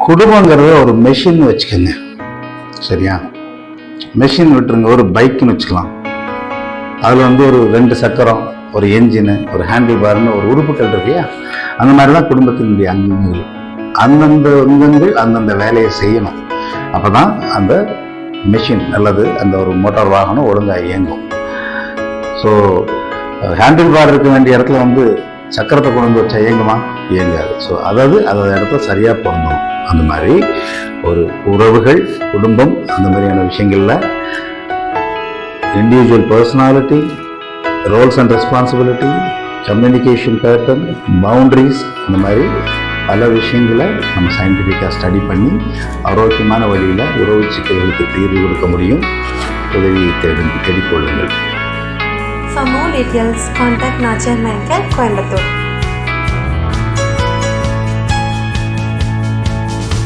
குடும்பங்கிறத ஒரு மெஷின் வச்சுக்கோங்க, சரியா? மெஷின் விட்டுருங்க, ஒரு பைக்குன்னு வச்சுக்கலாம். அதில் ஒரு 2 சக்கரம், ஒரு என்ஜினு, ஒரு ஹேண்டில் பார்னு ஒரு உறுப்புகள் இருக்கியா, அந்த மாதிரி தான் குடும்பத்தினுடைய அங்கங்கள். அந்தந்த அங்கங்கள் அந்தந்த வேலையை செய்யணும். அப்போ தான் அந்த மெஷின் அல்லது அந்த ஒரு மோட்டார் வாகனம் ஒழுங்காக இயங்கும். ஸோ ஹேண்டில் பார் இருக்க வேண்டிய இடத்துல சக்கரத்தை கொண்டு வச்சா இயங்குமா? இயங்காது. ஸோ அதாவது இடத்துல சரியாக பொருந்தணும். அந்த மாதிரி ஒரு உறவுகள், குடும்பம், அந்த மாதிரியான விஷயங்களில் individual personality, roles and responsibility, communication pattern, boundaries, இந்த மாதிரி பல விஷயங்களை நம்ம சயின்டிஃபிக்காக ஸ்டடி பண்ணி ஆரோக்கியமான வழியில் உறவு சிக்கல்களுக்கு தீர்வு கொடுக்க முடியும். உதவியை தேடிக்கொள்ளுங்கள். For more details, contact Nature Medical, Coimbatore.